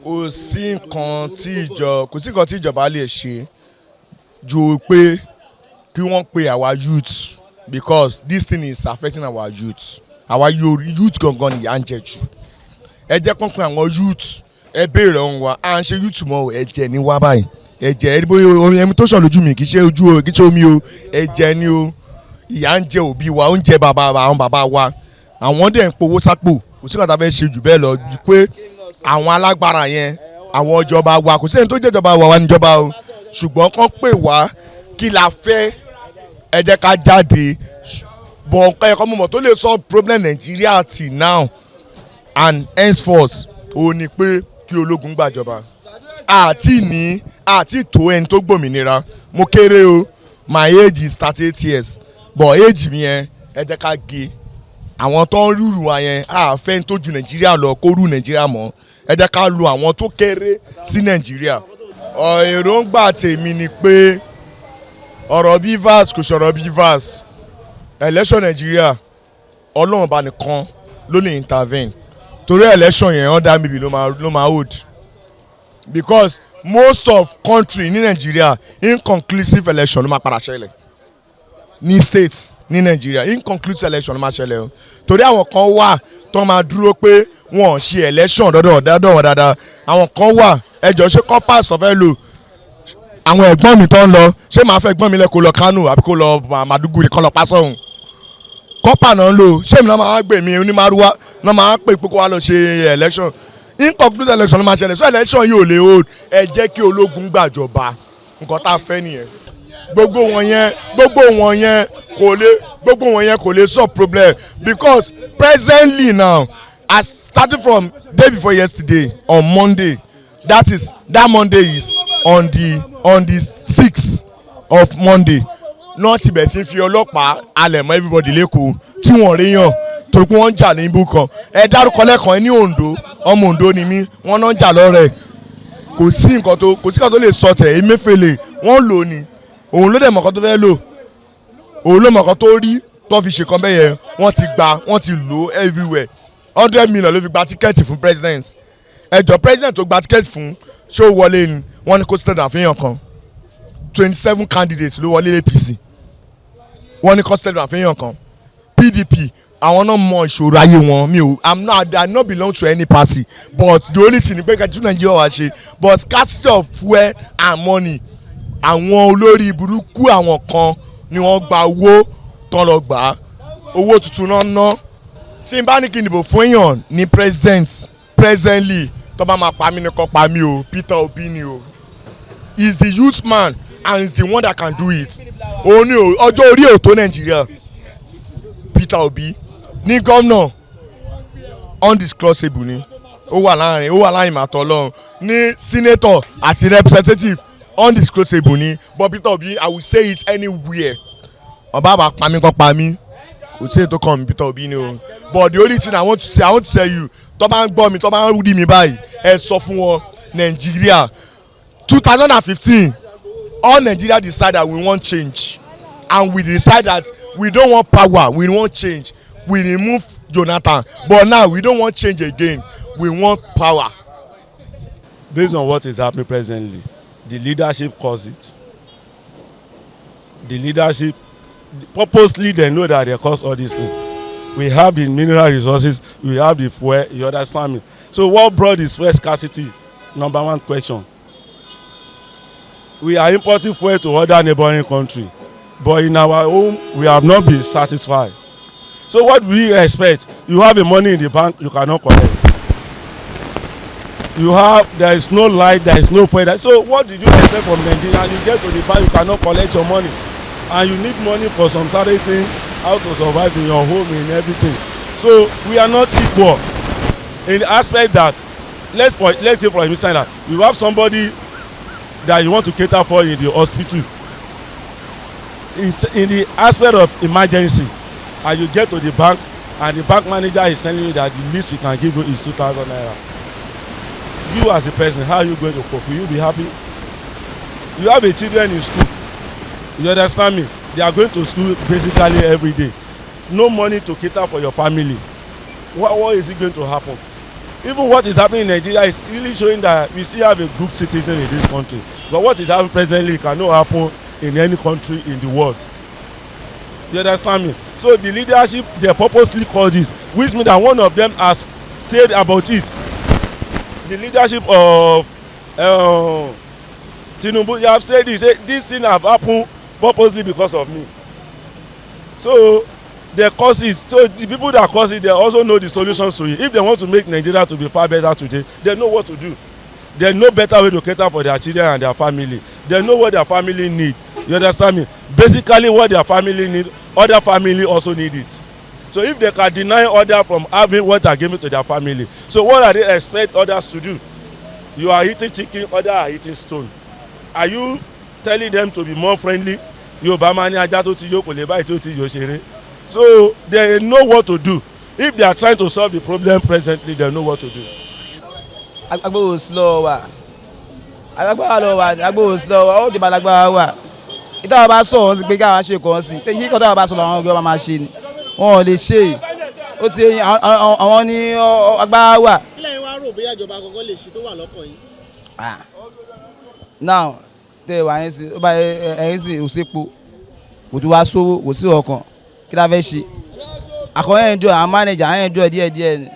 kò sí nǹkan tí ìjọba lè ṣe ju pé kí wọ́n pe our youth because this thing is affecting our youth gangan ni ìyà ń jẹ jù ẹ jẹ́ kán pé àwọn youth ẹ béèrè ọ̀hún wa à ń ṣe youth mọ́ ẹ̀jẹ̀ ní wá báyìí ẹ̀jẹ̀ omi ẹ̀mí tó ṣàn lójú mi kì í ṣe ojú o kì í ṣe omi o ẹ̀jẹ̀ ni o ìyà ń jẹ òbí wa ó ń jẹ àwọn bàbá wa àwọn dẹ̀ ń powó sápò kò sí kàtà fẹ́ ṣe jù bẹ́ẹ̀ lọ pé àwọn alágbára yẹn àwọn ìjọba wa kò sí ẹni tó jẹ́ ìjọba wa níjọba o ṣùgbọ́n kán pè wá kí la fẹ́ ẹ jẹ́ ká jáde bọ̀ nǹkan ẹ̀kọ́ mọ̀mọ́ tó lè solve problem Nàìjíríà till now and henceforth ó ní pé kí ológun gbàjọba àti tó ẹni tó gbòmìnira mo kéré o my age is 38 years but age mi yẹn ẹ jẹ́ ká gé àwọn tó ń rúru wa yẹn àfẹ́ tó ju Nàìjíríà lọ kó rú Nàìjíríà mọ́ ẹ jẹ́ ká lo àwọn tó kéré sí Nàìjíríà èròǹgbà tèmi ni pé ọ̀rọ̀ BVAS kò ṣọ̀rọ̀ BVAS election Nàìjíríà Ọlọ́run bá nìkan ló lè intervene torí election yẹn under maybe ló máa hold because most of country ní Nàìjíríà inconclusive election ló máa padà ṣẹlẹ̀ ní states ní Nàìjíríà inconclusive election ló máa ṣẹlẹ̀ o torí àwọn kan wà tó máa dúró pé wọn ò ṣe election dọ́dọ̀ wọn dáadáa àwọn kan wà ẹjọ́ ṣé compass tó fẹ́ lò àwọn ẹ̀gbọ́n mi tó ń lọ ṣé màá fẹ́ ẹ̀gbọ́n mi lẹ́ kó lọ Kano àbí kó lọ Maduguri kó lọ pásọ̀hún kọ́pà náà ń lò ṣé mi náà máa gbè mí onímàrúwá náà máa pè pé kó wá lọ ṣe election inconclusive election ló máa ṣẹlẹ̀ so election yìí ò lè hold ẹ jẹ́ kí ológun gbàjọba nǹkan tá a fẹ́ nìyẹn gbogbo wọn yẹn kò lè solve problem because presently now as starting from day before yesterday on Monday that Monday is on the 6th of Monday náà ti bẹ̀ sí fi ọlọ́pàá alẹ̀ mọ́ everybody lẹ́kọ̀ọ́ tí wọ́n rí yàn torí pé wọ́n ń jà ní ibú kan ẹ dárúkọ lẹ́kàn ẹ ní Ondo ọmọ Ondo ni mí wọ́n náà ń jà lọ́rẹ̀ kò sí nǹkan tó lè sọ tẹ̀ Emefiele wọ́n lò ní òun ló dẹ̀ mọ̀ọ́kan tó fẹ́ lò òun ló mọ̀ọ́kan tó rí tó fi ṣèkan bẹ́ẹ̀ yẹn wọ́n ti lò everywhere 100 million ló fi gba tíkẹ́ẹ̀tì fún president ẹjọ́ president tó gba tíkẹ́ẹ̀tì fún ṣé ó wọlé ni wọ́n ní kó stand àfihàn kan 27 candidates ló wọlé APC wọ́n ní kó stand àfihàn kan PDP àwọn náà mọ ìṣòro ayé wọn I no belong to any party but the only thing ni pé kẹ́tù Nàìjíríà wá ṣe but scarcity of fuel and money àwọn olórí burúkú àwọn kan ni wọ́n gba owó tán lọ gbà á owó tuntun náà ná tí n bá ní kí n dìbò fún èèyàn ní presently tó bá máa pa mí ní kó pa mí o Peter Obi ni o he is the youth man and he is the one that can do it òun ni ọjọ́ orí ètò Nàìjíríà Peter Obi ní gómìnà undisclosable ni ó wà láàrin màtọ́ lọ́run ní senator àti representative undisclosable ni but Peter Obi I will say it anywhere ọba àbá pa mí kọ́ pa mí kò sí ètò kan mi Peter Obi ni o but the only thing I want to tell you tó bá ń gbọ́ mi tó bá ń rí mi báyìí ẹ sọ fún wọn Nàìjíríà 2015 all Nigeria decide that we want change and we decide that we don't want power we want change we remove Jonathan but now we don't want change again we want power. Based on what is happening presently the leadership cause it the leadership purposely they know that they cause all these things. We have the mineral resources we have the fuel you understand me so what brought this fuel scarcity number one question we are importing fuel to other neighboring countries but in our home we have not been satisfied so what we expect you have the money in the bank you cannot collect there is no light there is no fuel so what did you expect from Nigeria you get to the bank you cannot collect your money and you need money for some certain thing how to survive in your home in everything so we are not equal in the aspect that let's say for instance that you have somebody that you want to cater for in the hospital in the aspect of emergency and you get to the bank and the bank manager is telling you that the least we can give you is 2,000 naira you as a person how are you going to cope will you be happy you have a children in school you understand me they are going to school basically every day no money to cater for your family what is it going to happen even what is happening in Nigeria is really showing that we still have a good citizen in this country. But what is happening presently cannot happen in any country in the world. You understand me? So the leadership, they purposely call this, which means that one of them has said about it. The leadership of Tinubu, they have said this thing have happened purposely because of me. So they cause it. So the people that cause it, they also know the solutions to it. If they want to make Nigeria to be far better today, they know what to do. They know better way to cater for their children and their family. They know what their family need. You understand me? Basically what their family need, other family also need it. So if they can deny others from having what they are giving to their family, so what are they expect others to do? You are eating chicken, others are eating stone. Are you telling them to be more friendly? Yorùbá ni ajá tó ti yó kò lè báyìí tó ti yó ṣeré. So they know what to do. If they are trying to solve the problem presently, they know what to do. Agbóhùn slow wa. Agbára lọ wa, agbóhùn slow wa, ó dìbò alágbára wa. Ìtàwọn bá sọ̀rọ̀ sí pé káwọn ṣe kàn sí. Èyí kan táwọn bá sọ̀rọ̀ àwọn ọgbẹ́ máa ṣe ni. Wọn ò lè ṣe. Ó ti àwọn ní agbára wa. Kílẹ̀ yín wá rò bóyá ìjọba àkọ́kọ́ lè ṣe tó wà lọ́kàn yín. Now tẹ wà yín sí ó bá ẹ̀yìn sí òṣèpò kò tó wá sówó kò sí ọkàn kí la fẹ́ ṣe. Àkọ́yẹ́ ẹ̀jọ́ àwọn manager àwọn ẹ̀jọ́ díẹ̀díẹ̀ ni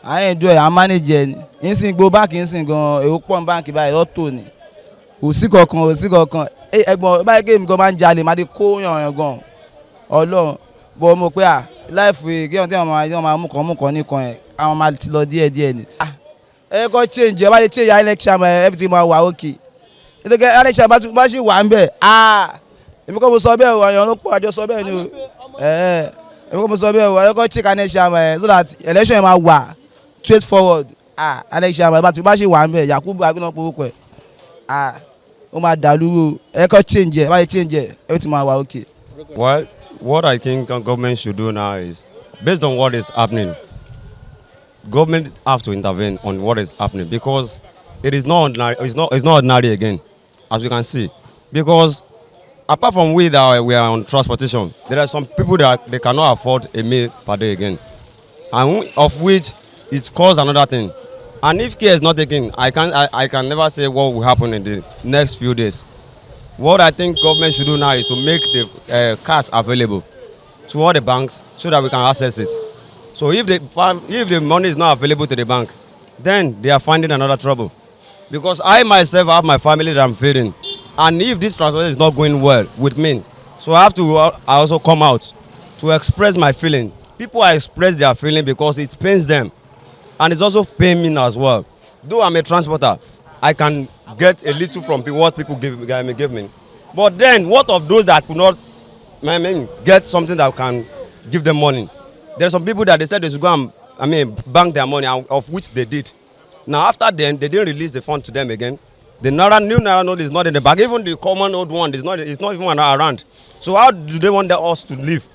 àwọn ẹ̀jọ́ àwọn manager ni yín sì gbó báńkì yín sì gan èrò pọ̀ ní báńkì báyìí lọ́tò ni kò sí kankan ẹ̀gbọ́n báyìí kéèmí gan máa ń jalè máa dé kó yànyàn gan Ọlọ́run bọ́ mo pé láìfù kí wọ́n máa mú kan nìkan ẹ̀ àwọn máa ti lọ díẹ̀díẹ̀ ni. ẹ kọ́ change ẹ bá lè change election everything máa wà okay nítorí election bá ṣì wà ń bẹ̀ èmi kọ́ mo sọ bẹ́ẹ̀ o àyàn ló pọ̀ àjọ sọ bẹ́ẹ̀ ni o èmi kọ́ mo sọ bẹ́ẹ̀ o ẹ kọ́ check election so that election máa wà straight forward election bá ṣì wà ń bẹ̀ Yakubu agbẹ́nà pòwókọ̀ ẹ̀ ó máa dàlúrò ẹ kọ́ change ẹ bá lè change ẹ everything máa wà okay. Well, what I think government should do now is, based on what is happening, government have to intervene on what is happening because it is not ordinary. It's not ordinary again, as you can see. Because apart from we that we are on transportation, there are some people that they cannot afford a meal per day again, and of which it caused another thing. And if care is not taken, I can never say what will happen in the next few days. What I think government should do now is to make the cash available to all the banks so that we can access it. So if the money is not available to the bank, then they are finding another trouble. Because I myself have my family that I'm feeding, and if this transaction is not going well with me, so I also come out to express my feeling. People express their feeling because it pains them, and it's also paying me as well. Though I'm a transporter, I can get a little from what people give me. But then, what of those that could not get something that can give them money? There are some people that they said they should go and bank their money, of which they did. Now, after then, they didn't release the fund to them again. The new Naira note is not in the bank. Even the common old one is not even around. So how do they want us to live?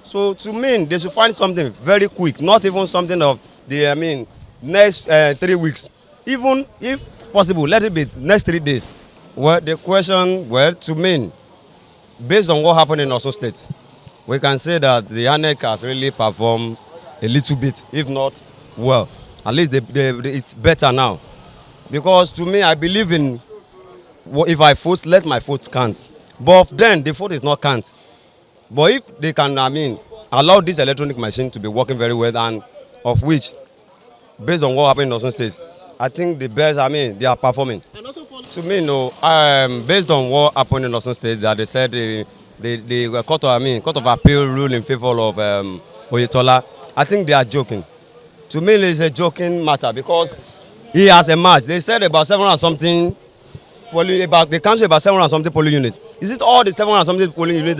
So to me, they should find something very quick, not even something of the next 3 weeks. Even if possible, let it be next 3 days. Well, the question, to me, based on what happened in Osun State, we can say that the INEC has really performed a little bit, if not well. At least it's better now. Because to me, I believe in, if I vote, let my vote count. But then, the vote is not count. But if they can, allow this electronic machine to be working very well, and of which, based on what happened in Osun State, I think the best, they are performing. To me, no, based on what happened in Osun State, that they said the court of appeal ruled in favor of Oyetola, I think they are joking. To me, it's a joking matter because he has a match. They said about 700 and something, the council about 700 and something polling units. Is it all the 700 and something polling units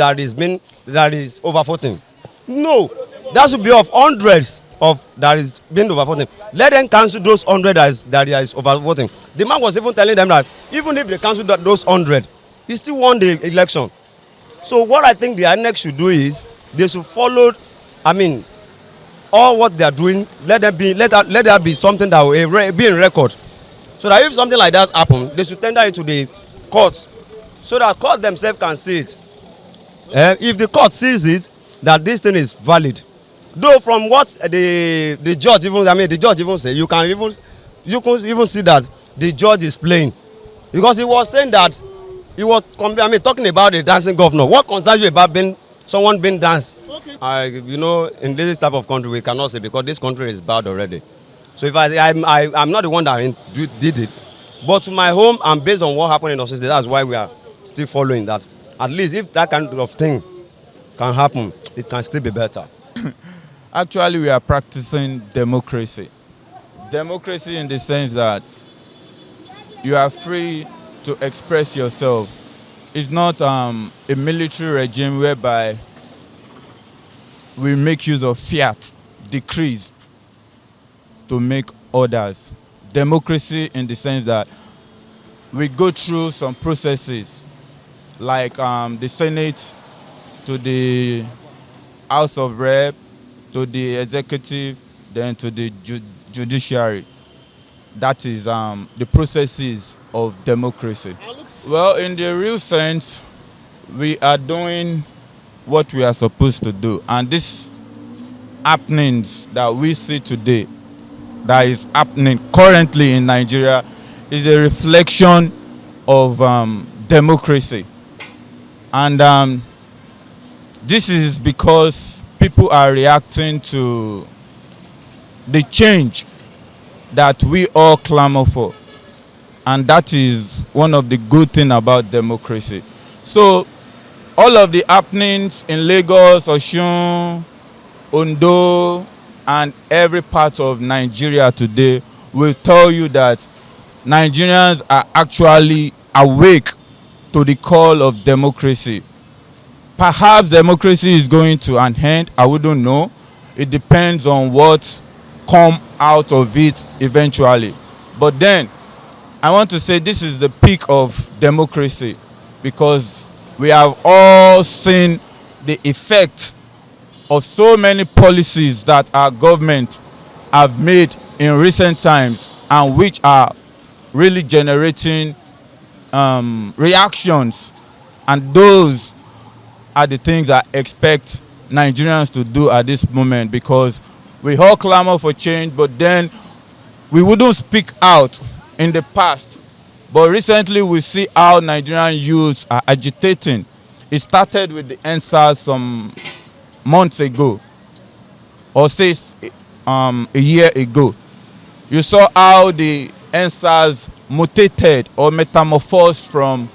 that is over 14? No, that should be of hundreds of that is being over 14. Let them cancel those 100 that is over 14. The man was even telling them that even if they cancel those 100, he still won the election. So what I think the INEC should do is they should follow, all what they are doing, let there be something that will be in record. So that if something like that happens, they should tender it to the courts so that court themselves can see it. If the court sees it, that this thing is valid, Though from what the judge even, the judge even say, you can even see that the judge is playing, because he was saying that he was talking about the dancing governor. What concerns you about someone being danced? Okay. In this type of country we cannot say, because this country is bad already. So if I'm not the one that did it, but to my home and based on what happened in Osun State, that's why we are still following that. At least if that kind of thing can happen, it can still be better. Actually, we are practicing democracy. Democracy in the sense that you are free to express yourself. It's not a military regime whereby we make use of fiat, decrees, to make orders. Democracy in the sense that we go through some processes, like the Senate to the House of Rep, to the executive, then to the judiciary. That is the processes of democracy. Well, in the real sense, we are doing what we are supposed to do. And these happenings that we see today, that is happening currently in Nigeria, is a reflection of democracy. And this is because people are reacting to the change that we all clamor for. And that is one of the good things about democracy. So all of the happenings in Lagos, Osun, Ondo, and every part of Nigeria today will tell you that Nigerians are actually awake to the call of democracy. Perhaps democracy is going to an end, I wouldn't know. It depends on what come out of it eventually. But then, I want to say this is the peak of democracy, because we have all seen the effect of so many policies that our government have made in recent times, and which are really generating reactions. And those are the things I expect Nigerians to do at this moment, because we all clamor for change, but then we wouldn't speak out in the past. But recently we see how Nigerian youths are agitating. It started with the NSAS some months ago, or say a year ago. You saw how the NSAS mutated or metamorphosed from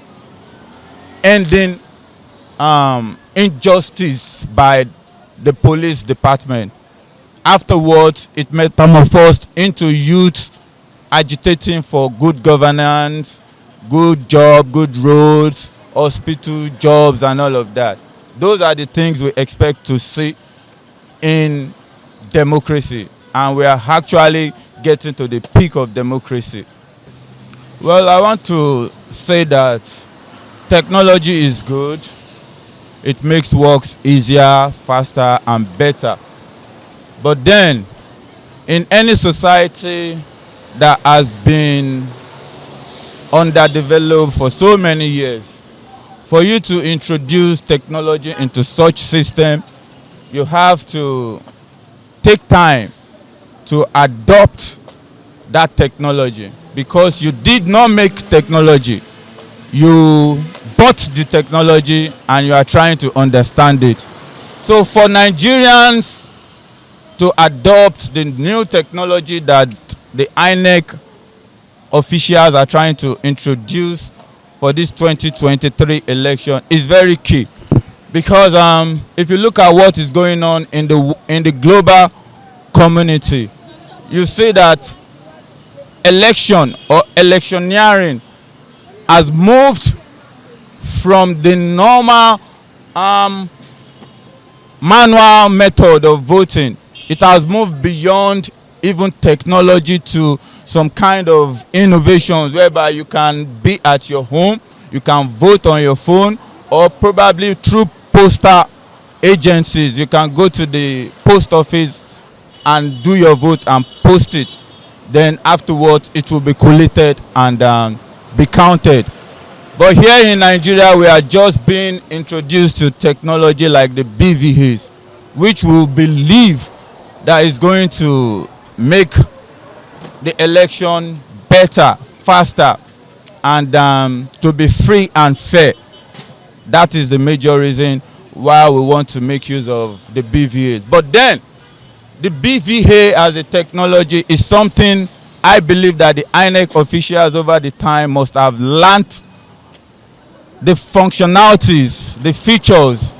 ending injustice by the police department. Afterwards, it metamorphosed into youth agitating for good governance, good job, good roads, hospital jobs, and all of that. Those are the things we expect to see in democracy, and we are actually getting to the peak of democracy. Well, I want to say that technology is good. It makes works easier, faster, and better. But then, in any society that has been underdeveloped for so many years, for you to introduce technology into such system, you have to take time to adopt that technology, because you did not make technology. You bought the technology and you are trying to understand it. So for Nigerians to adopt the new technology that the INEC officials are trying to introduce for this 2023 election is very key, because if you look at what is going on in the global community, you see that election or electioneering has moved from the normal manual method of voting. It has moved beyond even technology to some kind of innovations whereby you can be at your home, you can vote on your phone, or probably through postal agencies. You can go to the post office and do your vote and post it. Then afterwards it will be collated and be counted. But here in Nigeria, we are just being introduced to technology like the BVAS, which we believe that is going to make the election better, faster, and to be free and fair. That is the major reason why we want to make use of the BVAs. But then, the BVA as a technology is something I believe that the INEC officials over the time must have learnt the functionalities, the features,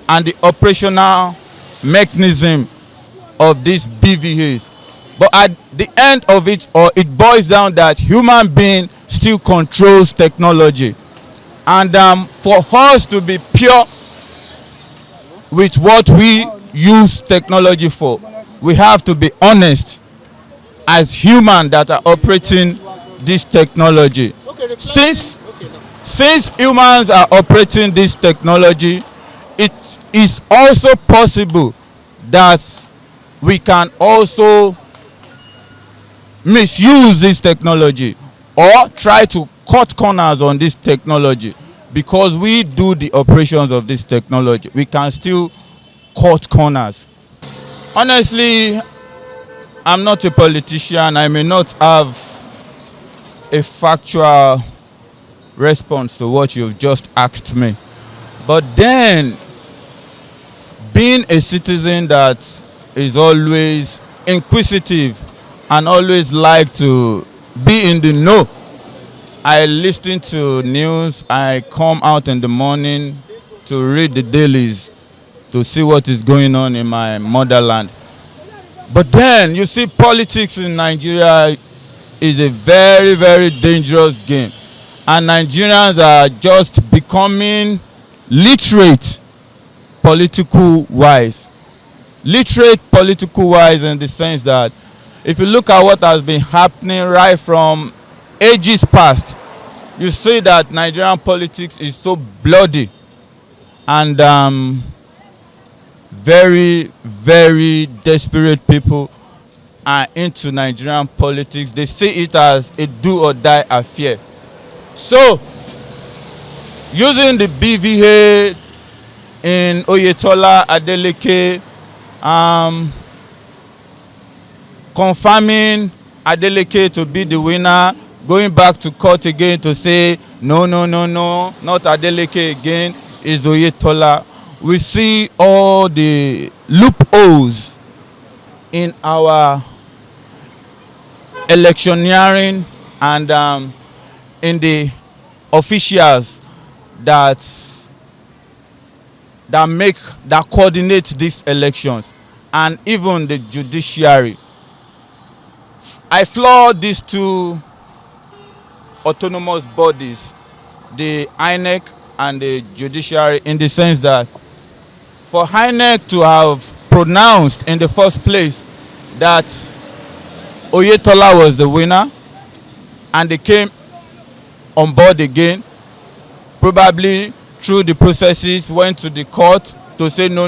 and the operational mechanism of these BVAs. But at the end of it, or it boils down that human being still controls technology. And for us to be pure with what we use technology for, we have to be honest as humans that are operating this technology. Since humans are operating this technology, it is also possible that we can also misuse this technology or try to cut corners on this technology. Because we do the operations of this technology, we can still cut corners. Honestly, I'm not a politician. I may not have a factual response to what you've just asked me. But then, being a citizen that is always inquisitive and always like to be in the know, I listen to news. I come out in the morning to read the dailies to see what is going on in my motherland. But then you see, politics in Nigeria is a very, very dangerous game. And Nigerians are just becoming literate political-wise. Literate political-wise in the sense that if you look at what has been happening right from ages past, you see that Nigerian politics is so bloody and very, very desperate people are into Nigerian politics. They see it as a do or die affair. So, using the BVA in Oyetola, Adeleke, confirming Adeleke to be the winner, going back to court again to say, no, not Adeleke again, is Oyetola. We see all the loopholes in our electioneering and in the officials that coordinate these elections, and even the judiciary. I floor these two autonomous bodies, the INEC and the judiciary, in the sense that for INEC to have pronounced in the first place that Oyetola was the winner, and they came on board again, probably through the processes, went to the court to say no,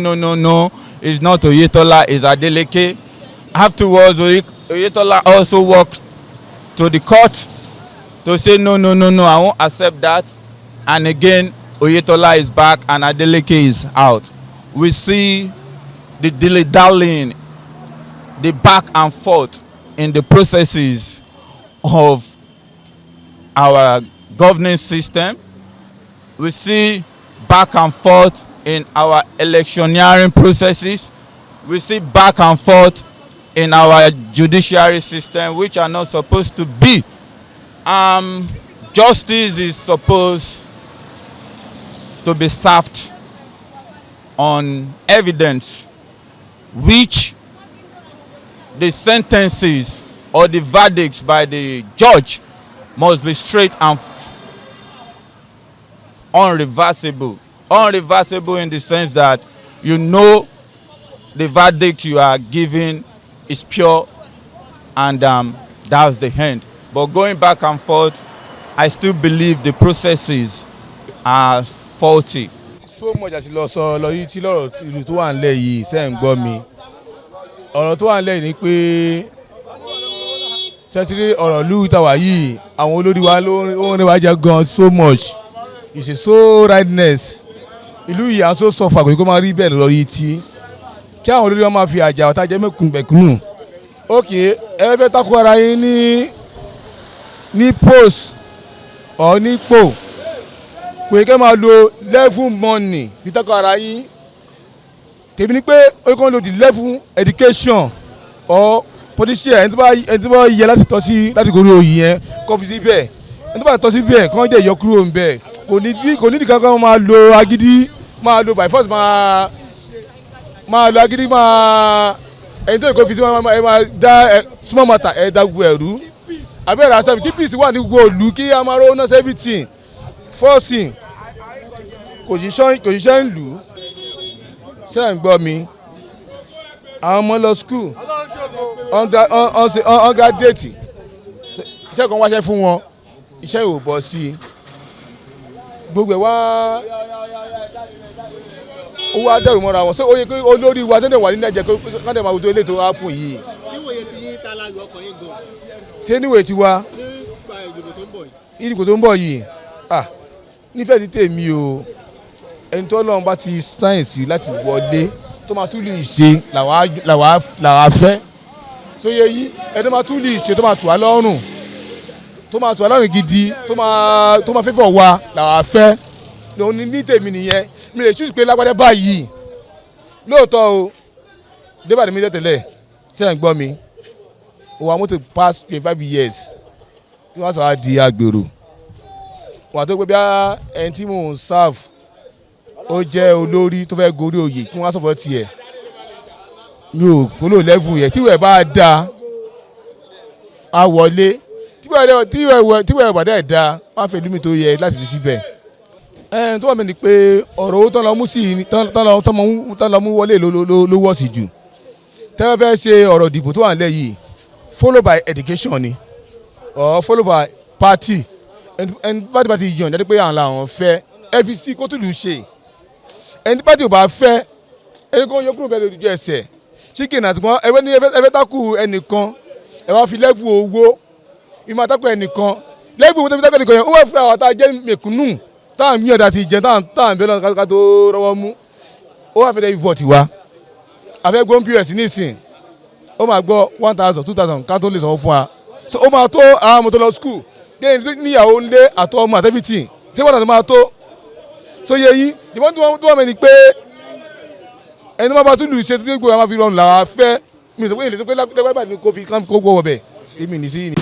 it's not Oyetola, it's Adeleke. Afterwards, Oyetola also walked to the court to say no, I won't accept that. And again, Oyetola is back and Adeleke is out. We see the dilly-dallying, the back and forth in the processes of our governing system. We see back and forth in our electioneering processes. We see back and forth in our judiciary system, which are not supposed to be. Justice is supposed to be served on evidence, which the sentences or the verdicts by the judge must be straight and unreversible. Unreversible in the sense that you know the verdict you are giving is pure, and that's the end. But going back and forth, I still believe the processes are faulty. So much as lọ sọ lọ yìí tí lọ́rọ̀ ìlú tó wà nílẹ̀ yìí ṣe ń gbọ́ mi. Ọ̀rọ̀ tó wà nílẹ̀ yìí ni pé sẹ́tìrì ọ̀rọ̀ ìlú tàwa yìí àwọn olórí wa ló ń rẹwà jẹ gan so much. It's a so rightness. Ìlú yìí à ń so sọ fàkùnrin kó máa rí bẹ́ẹ̀ lọ yìí tí. kí àwọn olórí wọn máa fi àjà ọ̀tá jẹ́ mẹ́kùnbẹ̀kùnù ok ẹ fẹ́ takò ara yín ní post ọ̀ nípò kò yẹ kẹ́ máa lo level money fi takò ara yín tèmi ni pé ó kàn lo the level education or politician ẹni tó bá yẹ láti tọ́ sí láti gorí oyè yẹn kó fi sí bẹ́ẹ̀ ẹni tó bá tọ́ sí bẹ́ẹ̀ kó jẹ́ ìyọ kúrò ń bẹ́ẹ̀ kò ní ìdíkan kan máa lo agídí máa lo by force máa lo agídí máa ẹni tó ìkó fi sí máa dá small matter ẹ̀ dá gbogbo ẹ̀rú abẹ́rẹ́ àṣà kí peace wà ní gbogbo òlu kí a máa rówó náà everything forcing kò ṣiṣẹ́ ń lù ú ṣé ń gbọ́ mi àwọn ọmọ lọ school ọ̀gá déètì iṣẹ́ kan wáṣẹ́ fún wọn iṣẹ́ ò bọ́ sí i gbogbo ẹ̀ wá ó wá dẹ̀rù mọ́ra wọn ṣé ó yẹ kí olórí wa tẹ́lẹ̀ wà ní nàìjíríà kí wọ́n máa wùdó ilé tó wá fún yìí. níwòye tí yín ta láyọ̀ ọkàn yín gan. ṣé níwèé tiwa nípa ìdìbò tó ń bọ̀ yìí. ìdìbò tó ń bọ̀ yìí nífẹ̀ẹ́ ní tèmi o ẹni tó lọ́run bá ti sáyẹ̀nsì láti wọlé tó máa tún lè ṣe làwa fẹ́ tó yẹ yí ẹni tó máa tún lè ṣe tó máa tù wá lọ́rùn gidi tó máa fẹ́fọ̀ wa làwa fẹ́ lòun ní tèmi nìyẹn mi lè ṣùgbọ́n pé lágbádá báyìí lóòótọ́ o débàdí mi tẹ̀lé sẹ́yìn gbọ́ mi òun àmọ́tò past 25 years tí wọ́n sọ wá di agbèrò wọ́n àti pé bí ẹni tí mò ń serve ó jẹ́ olórí tó fẹ́ gorí oyè kí wọ́n sọ̀rọ̀ tiẹ̀ mi ò follow level yẹn tí ìwẹ̀ bá da a wọlé tí ìwẹ̀ bá dẹ̀ da wọ́n á fẹ́ lómi tó yẹ láti fi síbẹ̀ tó wà mí ni pé ọ̀rọ̀ owó tán lọ mú sí tán lọ mú wọlé ló wọ̀ sí jù tẹ́wọ́ fẹ́ ṣe ọ̀rọ̀ ìdìbò tó wà nílẹ̀ yìí follow by education ni or follow by party ẹni party yàn jáde pé àwọn làwọn fẹ́ FEC kó tùlù ṣe ẹni party ò bá fẹ́ ẹni kó yọ kúrò bẹ́ẹ̀ lójú ẹsẹ̀ chicken àti wọn ẹwẹ́ ní ẹfẹ́ takù ẹnìkan ẹ wá fi lẹ́fù owó ìmọ̀ àtàkù ẹnìkan lẹ́fù owó tó fi takù ẹnìkan yẹn ó wà fún àwọn tá a jẹ́ mẹ̀kúnnù táwọn mí ọ̀dà ti jẹ táwọn bẹ́ẹ̀ lọ́nà ká tó rọwọ́ mú ó wà fẹ́ dẹ́bi bọ̀tì wa àfẹ́ gbọ́n POS nísìn ó máa gbọ́ 1000 2000 ká tó lè sanwó fún wa so ó máa tó àwọn ọmọ tó lọ skul níyàwó ńlé àtọ ọmọ àtẹ́bìtì ṣé wọ́n náà tó máa tó so yẹ yín ìwọ́n tó wọ́n mẹ́ni pé ẹni tó máa bá túlù ṣe tó gbé wọn máa fi rọrùn làwọn afẹ́ mi ò sọ pé ìlẹsọ pé lágbàdàn kó fi kó gbọ́ wọ̀ bẹ̀ èmi nì sí ni.